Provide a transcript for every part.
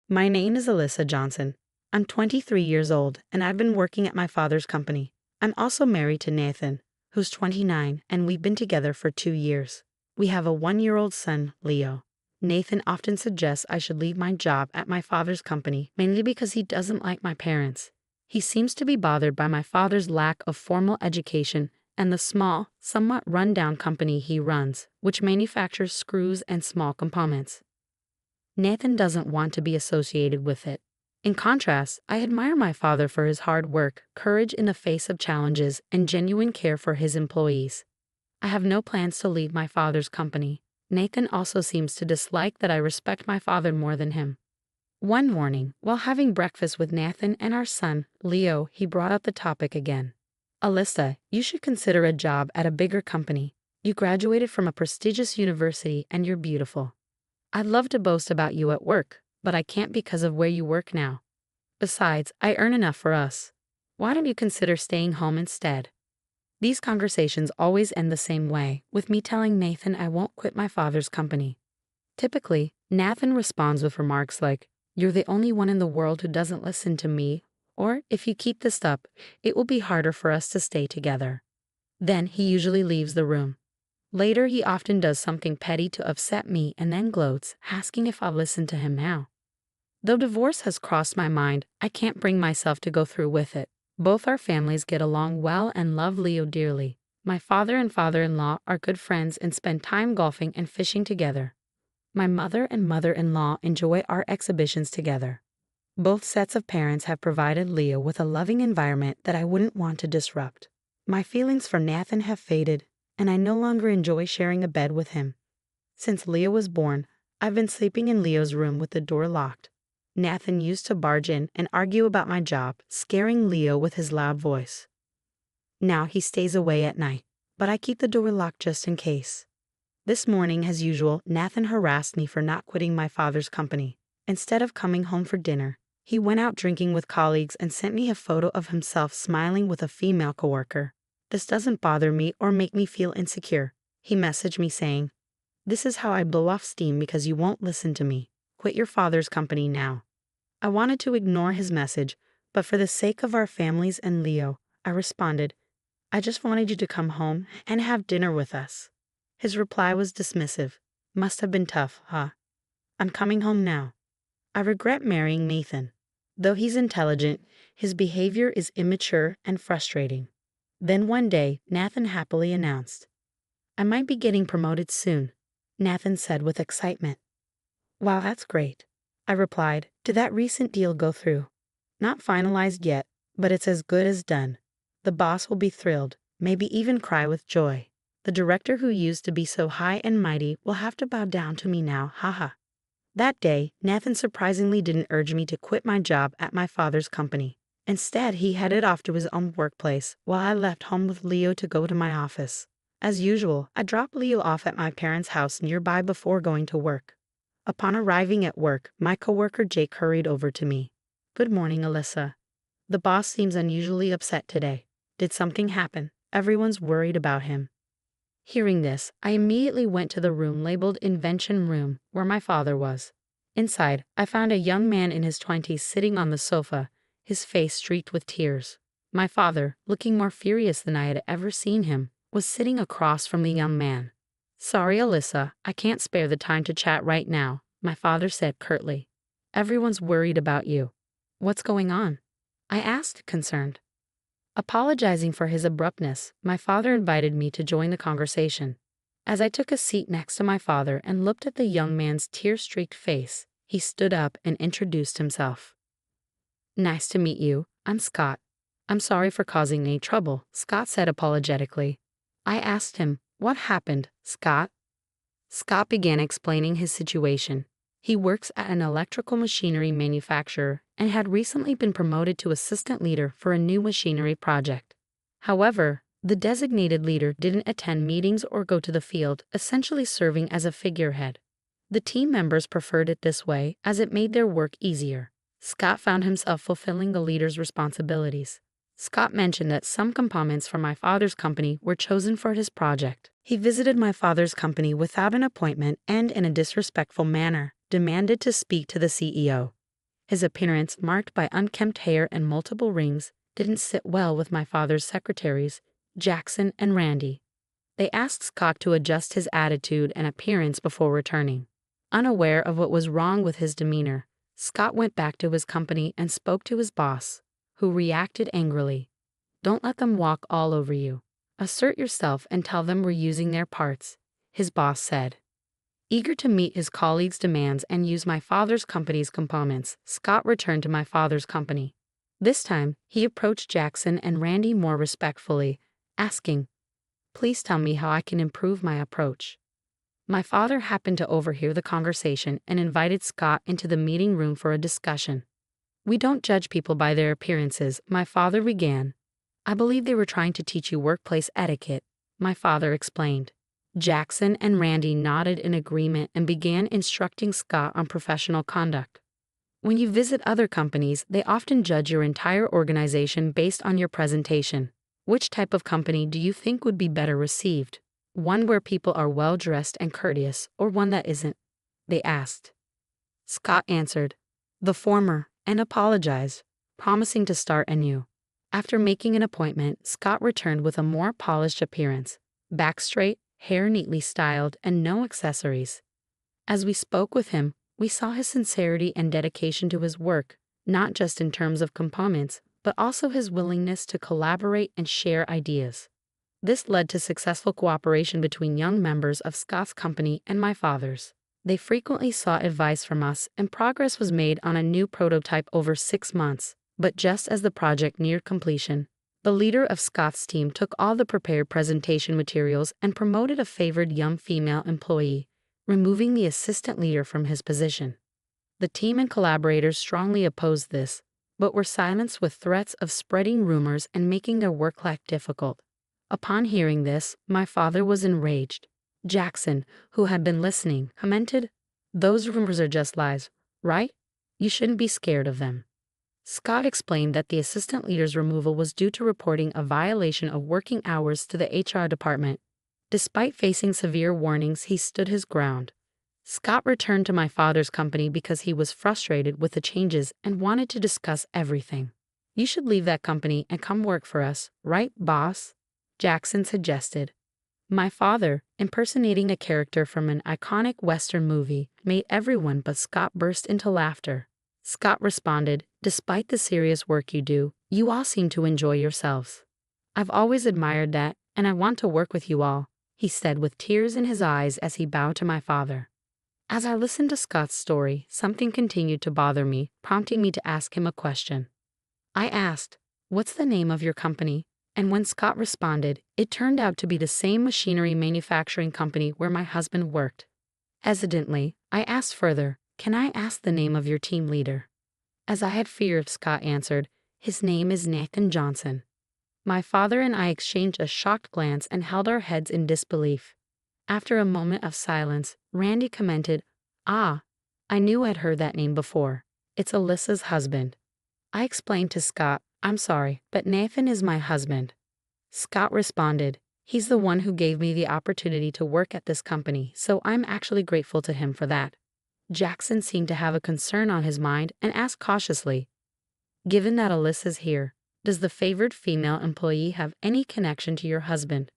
My name is Alyssa Johnson. I'm 23 years old, and I've been working at my father's company. I'm also married to Nathan, who's 29, and we've been together for 2 years. We have a 1-year-old son, Leo. Nathan often suggests I should leave my job at my father's company, mainly because he doesn't like my parents. He seems to be bothered by my father's lack of formal education and the small, somewhat run-down company he runs, which manufactures screws and small components. Nathan doesn't want to be associated with it. In contrast, I admire my father for his hard work, courage in the face of challenges, and genuine care for his employees. I have no plans to leave my father's company. Nathan also seems to dislike that I respect my father more than him. One morning, while having breakfast with Nathan and our son, Leo, he brought up the topic again. Alyssa, you should consider a job at a bigger company. You graduated from a prestigious university and you're beautiful. I'd love to boast about you at work, but I can't because of where you work now. Besides, I earn enough for us. Why don't you consider staying home instead? These conversations always end the same way, with me telling Nathan I won't quit my father's company. Typically, Nathan responds with remarks like, "You're the only one in the world who doesn't listen to me," or, "If you keep this up, it will be harder for us to stay together." Then he usually leaves the room. Later, he often does something petty to upset me and then gloats, asking if I'll listen to him now. Though divorce has crossed my mind, I can't bring myself to go through with it. Both our families get along well and love Leo dearly. My father and father-in-law are good friends and spend time golfing and fishing together. My mother and mother-in-law enjoy art exhibitions together. Both sets of parents have provided Leo with a loving environment that I wouldn't want to disrupt. My feelings for Nathan have faded, and I no longer enjoy sharing a bed with him. Since Leo was born, I've been sleeping in Leo's room with the door locked. Nathan used to barge in and argue about my job, scaring Leo with his loud voice. Now he stays away at night, but I keep the door locked just in case. This morning, as usual, Nathan harassed me for not quitting my father's company. Instead of coming home for dinner, he went out drinking with colleagues and sent me a photo of himself smiling with a female coworker. This doesn't bother me or make me feel insecure. He messaged me saying, "This is how I blow off steam because you won't listen to me. Quit your father's company now." I wanted to ignore his message, but for the sake of our families and Leo, I responded, "I just wanted you to come home and have dinner with us." His reply was dismissive. "Must have been tough, huh? I'm coming home now." I regret marrying Nathan. Though he's intelligent, his behavior is immature and frustrating. Then one day, Nathan happily announced, "I might be getting promoted soon," Nathan said with excitement. "Wow, that's great." I replied, "Did that recent deal go through?" "Not finalized yet, but it's as good as done. The boss will be thrilled, maybe even cry with joy. The director who used to be so high and mighty will have to bow down to me now, haha." That day, Nathan surprisingly didn't urge me to quit my job at my father's company. Instead, he headed off to his own workplace while I left home with Leo to go to my office. As usual, I dropped Leo off at my parents' house nearby before going to work. Upon arriving at work, my coworker Jake hurried over to me. "Good morning, Alyssa. The boss seems unusually upset today. Did something happen? Everyone's worried about him." Hearing this, I immediately went to the room labeled Invention Room, where my father was. Inside, I found a young man in his 20s sitting on the sofa, his face streaked with tears. My father, looking more furious than I had ever seen him, was sitting across from the young man. "Sorry, Alyssa, I can't spare the time to chat right now," my father said curtly. "Everyone's worried about you." "What's going on?" I asked, concerned. Apologizing for his abruptness, my father invited me to join the conversation. As I took a seat next to my father and looked at the young man's tear-streaked face, he stood up and introduced himself. "Nice to meet you. I'm Scott." "I'm sorry for causing any trouble," Scott said apologetically. I asked him, "What happened, Scott?" Scott began explaining his situation. He works at an electrical machinery manufacturer and had recently been promoted to assistant leader for a new machinery project. However, the designated leader didn't attend meetings or go to the field, essentially serving as a figurehead. The team members preferred it this way as it made their work easier. Scott found himself fulfilling the leader's responsibilities. Scott mentioned that some components from my father's company were chosen for his project. He visited my father's company without an appointment and in a disrespectful manner demanded to speak to the CEO. His appearance, marked by unkempt hair and multiple rings, didn't sit well with my father's secretaries, Jackson and Randy. They asked Scott to adjust his attitude and appearance before returning. Unaware of what was wrong with his demeanor, Scott went back to his company and spoke to his boss, who reacted angrily. "Don't let them walk all over you. Assert yourself and tell them we're using their parts," his boss said. Eager to meet his colleagues' demands and use my father's company's components, Scott returned to my father's company. This time, he approached Jackson and Randy more respectfully, asking, "Please tell me how I can improve my approach." My father happened to overhear the conversation and invited Scott into the meeting room for a discussion. "We don't judge people by their appearances," my father began. "I believe they were trying to teach you workplace etiquette," my father explained. Jackson and Randy nodded in agreement and began instructing Scott on professional conduct. "When you visit other companies, they often judge your entire organization based on your presentation. Which type of company do you think would be better received? One where people are well-dressed and courteous, or one that isn't?" they asked. Scott answered, "The former," and apologized, promising to start anew. After making an appointment, Scott returned with a more polished appearance, back straight, hair neatly styled, and no accessories. As we spoke with him, we saw his sincerity and dedication to his work, not just in terms of components, but also his willingness to collaborate and share ideas. This led to successful cooperation between young members of Scott's company and my father's. They frequently sought advice from us, and progress was made on a new prototype over 6 months. But just as the project neared completion, the leader of Scott's team took all the prepared presentation materials and promoted a favored young female employee, removing the assistant leader from his position. The team and collaborators strongly opposed this, but were silenced with threats of spreading rumors and making their work life difficult. Upon hearing this, my father was enraged. Jackson, who had been listening, commented, "Those rumors are just lies, right? You shouldn't be scared of them." Scott explained that the assistant leader's removal was due to reporting a violation of working hours to the HR department. Despite facing severe warnings, he stood his ground. Scott returned to my father's company because he was frustrated with the changes and wanted to discuss everything. "You should leave that company and come work for us, right, boss?" Jackson suggested. My father, impersonating a character from an iconic Western movie, made everyone but Scott burst into laughter. Scott responded, "Despite the serious work you do, you all seem to enjoy yourselves. I've always admired that, and I want to work with you all," he said with tears in his eyes as he bowed to my father. As I listened to Scott's story, something continued to bother me, prompting me to ask him a question. I asked, "What's the name of your company?" And when Scott responded, it turned out to be the same machinery manufacturing company where my husband worked. Hesitantly, I asked further, "Can I ask the name of your team leader?" As I had feared, Scott answered, "His name is Nathan Johnson." My father and I exchanged a shocked glance and held our heads in disbelief. After a moment of silence, Randy commented, "Ah, I knew I'd heard that name before. It's Alyssa's husband." I explained to Scott, "I'm sorry, but Nathan is my husband." Scott responded, "He's the one who gave me the opportunity to work at this company, so I'm actually grateful to him for that." Jackson seemed to have a concern on his mind and asked cautiously, "Given that Alyssa's here, does the favored female employee have any connection to your husband?"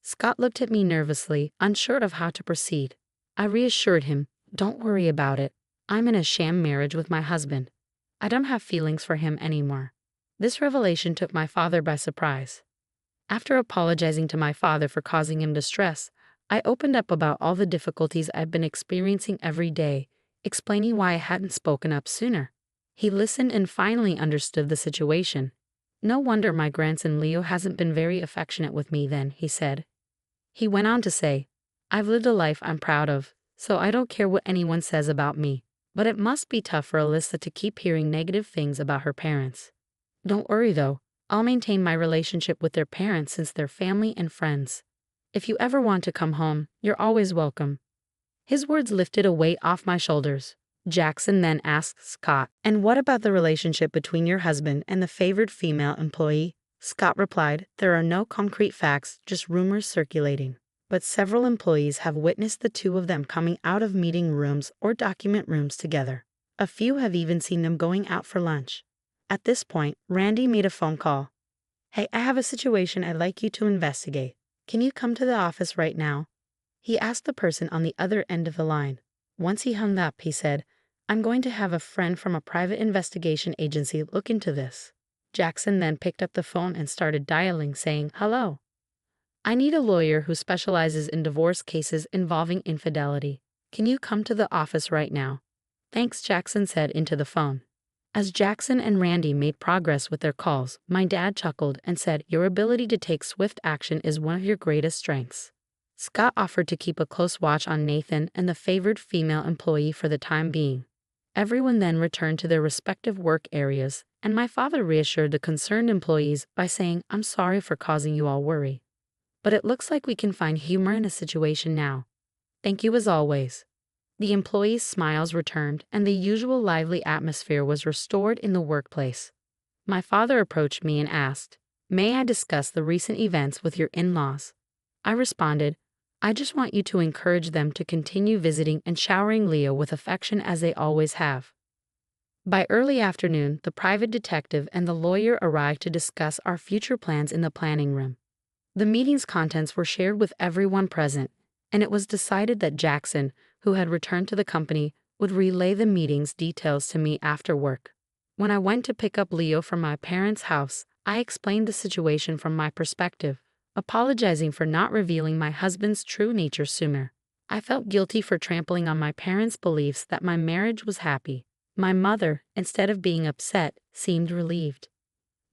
Scott looked at me nervously, unsure of how to proceed. I reassured him, "Don't worry about it. I'm in a sham marriage with my husband. I don't have feelings for him anymore." This revelation took my father by surprise. After apologizing to my father for causing him distress, I opened up about all the difficulties I've been experiencing every day, explaining why I hadn't spoken up sooner. He listened and finally understood the situation. "No wonder my grandson Leo hasn't been very affectionate with me then," he said. He went on to say, "I've lived a life I'm proud of, so I don't care what anyone says about me. But it must be tough for Alyssa to keep hearing negative things about her parents. Don't worry though, I'll maintain my relationship with their parents since they're family and friends. If you ever want to come home, you're always welcome." His words lifted a weight off my shoulders. Jackson then asked Scott, "And what about the relationship between your husband and the favored female employee?" Scott replied, "There are no concrete facts, just rumors circulating. But several employees have witnessed the two of them coming out of meeting rooms or document rooms together. A few have even seen them going out for lunch. At this point, Randy made a phone call. "Hey, I have a situation I'd like you to investigate. Can you come to the office right now?" He asked the person on the other end of the line. Once he hung up, he said, "I'm going to have a friend from a private investigation agency look into this." Jackson then picked up the phone and started dialing, saying, "Hello. I need a lawyer who specializes in divorce cases involving infidelity. Can you come to the office right now?" "Thanks," Jackson said into the phone. As Jackson and Randy made progress with their calls, my dad chuckled and said, "Your ability to take swift action is one of your greatest strengths." Scott offered to keep a close watch on Nathan and the favored female employee for the time being. Everyone then returned to their respective work areas, and my father reassured the concerned employees by saying, "I'm sorry for causing you all worry, but it looks like we can find humor in a situation now. Thank you as always." The employees' smiles returned, and the usual lively atmosphere was restored in the workplace. My father approached me and asked, "May I discuss the recent events with your in-laws?" I responded, "I just want you to encourage them to continue visiting and showering Leo with affection as they always have." By early afternoon, the private detective and the lawyer arrived to discuss our future plans in the planning room. The meeting's contents were shared with everyone present, and it was decided that Jackson, who had returned to the company, would relay the meeting's details to me after work. When I went to pick up Leo from my parents' house, I explained the situation from my perspective, apologizing for not revealing my husband's true nature sooner. I felt guilty for trampling on my parents' beliefs that my marriage was happy. My mother, instead of being upset, seemed relieved.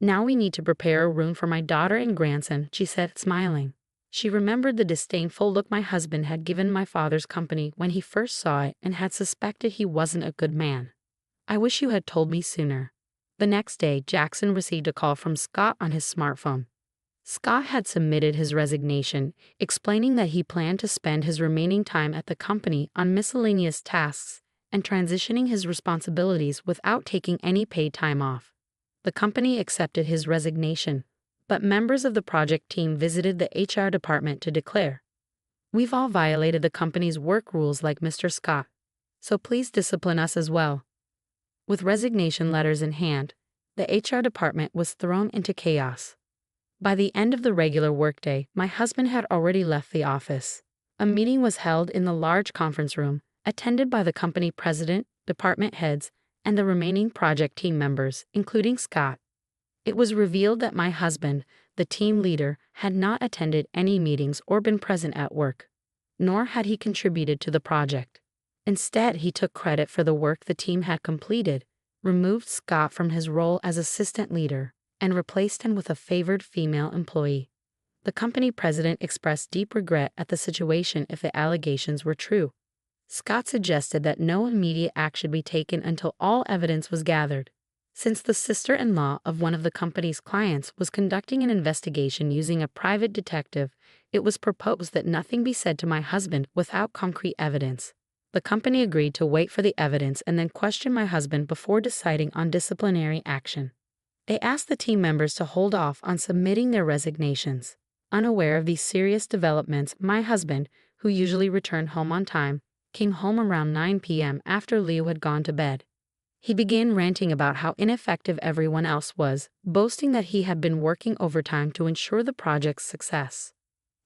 "Now we need to prepare a room for my daughter and grandson," she said, smiling. She remembered the disdainful look my husband had given my father's company when he first saw it and had suspected he wasn't a good man. "I wish you had told me sooner." The next day, Jackson received a call from Scott on his smartphone. Scott had submitted his resignation, explaining that he planned to spend his remaining time at the company on miscellaneous tasks and transitioning his responsibilities without taking any paid time off. The company accepted his resignation, but members of the project team visited the HR department to declare, "We've all violated the company's work rules like Mr. Scott, so please discipline us as well." With resignation letters in hand, the HR department was thrown into chaos. By the end of the regular workday, my husband had already left the office. A meeting was held in the large conference room, attended by the company president, department heads, and the remaining project team members, including Scott. It was revealed that my husband, the team leader, had not attended any meetings or been present at work, nor had he contributed to the project. Instead, he took credit for the work the team had completed, removed Scott from his role as assistant leader, and replaced him with a favored female employee. The company president expressed deep regret at the situation if the allegations were true. Scott suggested that no immediate action be taken until all evidence was gathered. Since the sister-in-law of one of the company's clients was conducting an investigation using a private detective, it was proposed that nothing be said to my husband without concrete evidence. The company agreed to wait for the evidence and then question my husband before deciding on disciplinary action. They asked the team members to hold off on submitting their resignations. Unaware of these serious developments, my husband, who usually returned home on time, came home around 9 p.m. after Leo had gone to bed. He began ranting about how ineffective everyone else was, boasting that he had been working overtime to ensure the project's success.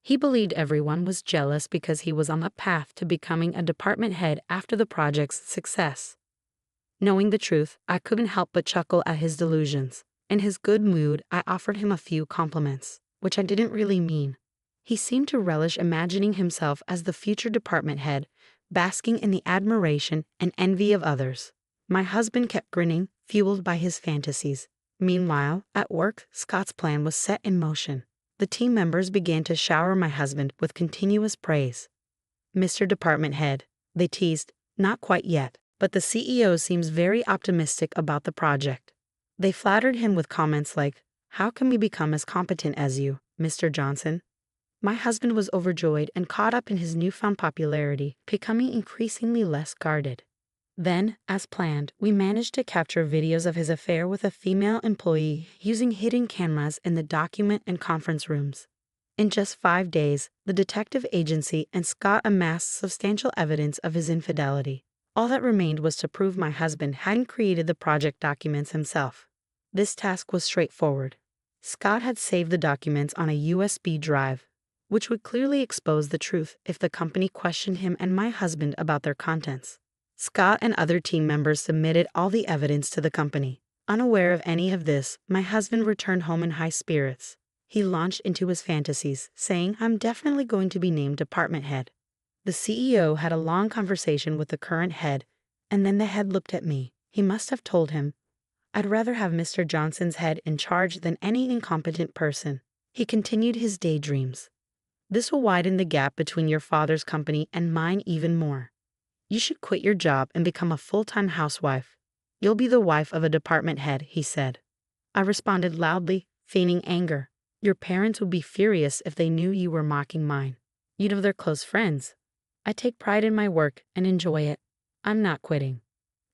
He believed everyone was jealous because he was on the path to becoming a department head after the project's success. Knowing the truth, I couldn't help but chuckle at his delusions. In his good mood, I offered him a few compliments, which I didn't really mean. He seemed to relish imagining himself as the future department head, basking in the admiration and envy of others. My husband kept grinning, fueled by his fantasies. Meanwhile, at work, Scott's plan was set in motion. The team members began to shower my husband with continuous praise. "Mr. Department Head," they teased, "not quite yet, but the CEO seems very optimistic about the project." They flattered him with comments like, "How can we become as competent as you, Mr. Johnson?" My husband was overjoyed and caught up in his newfound popularity, becoming increasingly less guarded. Then, as planned, we managed to capture videos of his affair with a female employee using hidden cameras in the document and conference rooms. In just 5 days, the detective agency and Scott amassed substantial evidence of his infidelity. All that remained was to prove my husband hadn't created the project documents himself. This task was straightforward. Scott had saved the documents on a USB drive, which would clearly expose the truth if the company questioned him and my husband about their contents. Scott and other team members submitted all the evidence to the company. Unaware of any of this, my husband returned home in high spirits. He launched into his fantasies, saying, "I'm definitely going to be named department head." The CEO had a long conversation with the current head, and then the head looked at me. He must have told him, "I'd rather have Mr. Johnson's head in charge than any incompetent person." He continued his daydreams. "This will widen the gap between your father's company and mine even more. You should quit your job and become a full-time housewife. You'll be the wife of a department head," he said. I responded loudly, feigning anger. "Your parents would be furious if they knew you were mocking mine. You know they're close friends. I take pride in my work and enjoy it. I'm not quitting."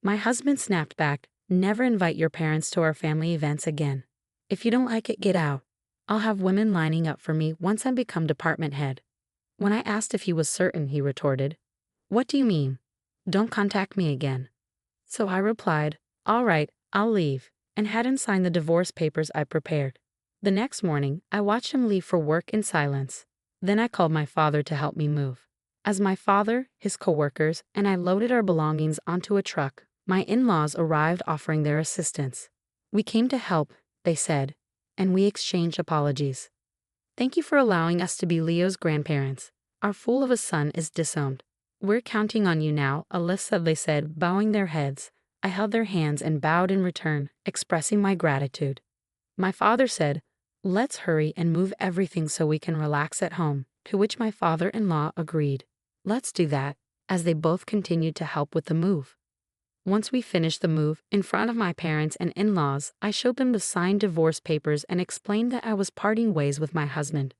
My husband snapped back, "Never invite your parents to our family events again. If you don't like it, get out. I'll have women lining up for me once I become department head." When I asked if he was certain, he retorted, "What do you mean? Don't contact me again." So I replied, "All right, I'll leave," and hadn't signed the divorce papers I prepared. The next morning, I watched him leave for work in silence. Then I called my father to help me move. As my father, his coworkers, and I loaded our belongings onto a truck, my in-laws arrived offering their assistance. "We came to help," they said, and we exchanged apologies. "Thank you for allowing us to be Leo's grandparents. Our fool of a son is disowned. We're counting on you now," Alyssa, they said, bowing their heads. I held their hands and bowed in return, expressing my gratitude. My father said, "Let's hurry and move everything so we can relax at home," to which my father-in-law agreed. "Let's do that," as they both continued to help with the move. Once we finished the move, in front of my parents and in-laws, I showed them the signed divorce papers and explained that I was parting ways with my husband.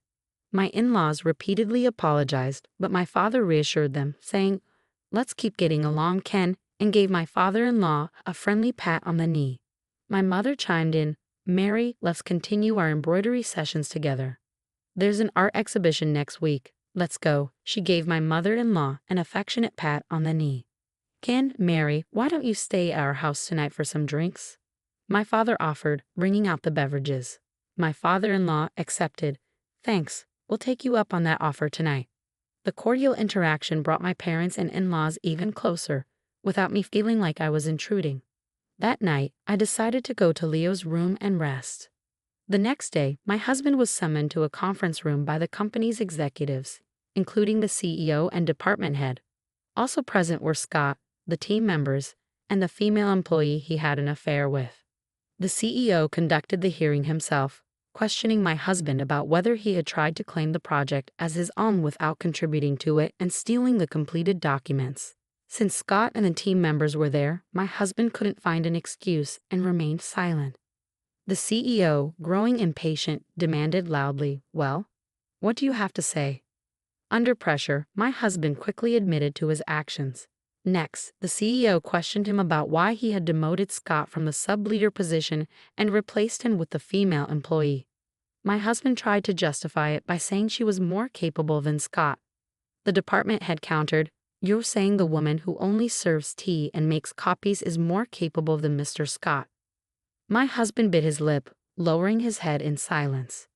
My in-laws repeatedly apologized, but my father reassured them, saying, "Let's keep getting along, Ken," and gave my father-in-law a friendly pat on the knee. My mother chimed in, "Mary, let's continue our embroidery sessions together. There's an art exhibition next week. Let's go." She gave my mother-in-law an affectionate pat on the knee. "Ken, Mary, why don't you stay at our house tonight for some drinks?" My father offered, bringing out the beverages. My father-in-law accepted. "Thanks, we'll take you up on that offer tonight." The cordial interaction brought my parents and in-laws even closer, without me feeling like I was intruding. That night, I decided to go to Leo's room and rest. The next day, my husband was summoned to a conference room by the company's executives, including the CEO and department head. Also present were Scott, the team members, and the female employee he had an affair with. The CEO conducted the hearing himself, questioning my husband about whether he had tried to claim the project as his own without contributing to it and stealing the completed documents. Since Scott and the team members were there, my husband couldn't find an excuse and remained silent. The CEO, growing impatient, demanded loudly, "Well, what do you have to say?" Under pressure, my husband quickly admitted to his actions. Next, the CEO questioned him about why he had demoted Scott from the sub-leader position and replaced him with the female employee. My husband tried to justify it by saying she was more capable than Scott. The department head countered, "You're saying the woman who only serves tea and makes copies is more capable than Mr. Scott." My husband bit his lip, lowering his head in silence.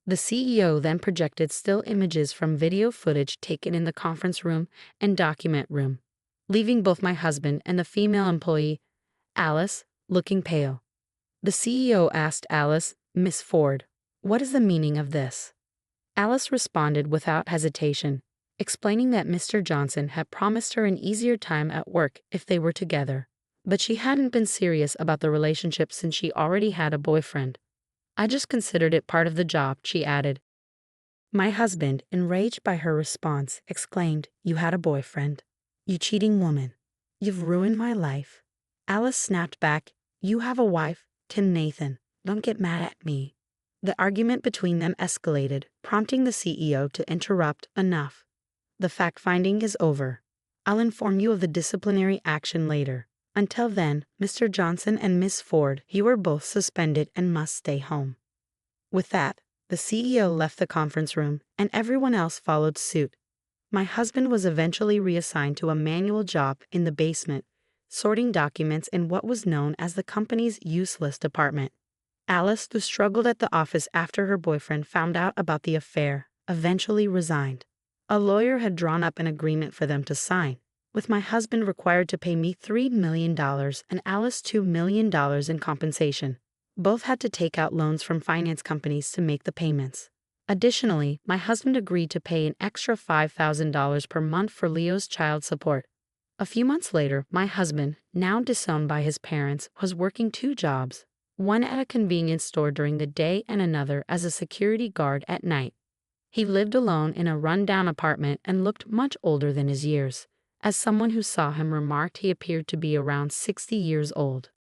The CEO then projected still images from video footage taken in the conference room and document room, leaving both my husband and the female employee, Alice, looking pale. The CEO asked Alice, "Miss Ford, what is the meaning of this?" Alice responded without hesitation, explaining that Mr. Johnson had promised her an easier time at work if they were together, but she hadn't been serious about the relationship since she already had a boyfriend. "I just considered it part of the job," she added. My husband, enraged by her response, exclaimed, "You had a boyfriend? You cheating woman. You've ruined my life." Alice snapped back, "You have a wife, Tim Nathan. Don't get mad at me." The argument between them escalated, prompting the CEO to interrupt. "Enough. The fact-finding is over. I'll inform you of the disciplinary action later. Until then, Mr. Johnson and Miss Ford, you are both suspended and must stay home." With that, the CEO left the conference room, and everyone else followed suit. My husband was eventually reassigned to a manual job in the basement, sorting documents in what was known as the company's useless department. Alice, who struggled at the office after her boyfriend found out about the affair, eventually resigned. A lawyer had drawn up an agreement for them to sign, with my husband required to pay me $3 million and Alice $2 million in compensation. Both had to take out loans from finance companies to make the payments. Additionally, my husband agreed to pay an extra $5,000 per month for Leo's child support. A few months later, my husband, now disowned by his parents, was working 2 jobs, one at a convenience store during the day and another as a security guard at night. He lived alone in a run-down apartment and looked much older than his years. As someone who saw him remarked, he appeared to be around 60 years old.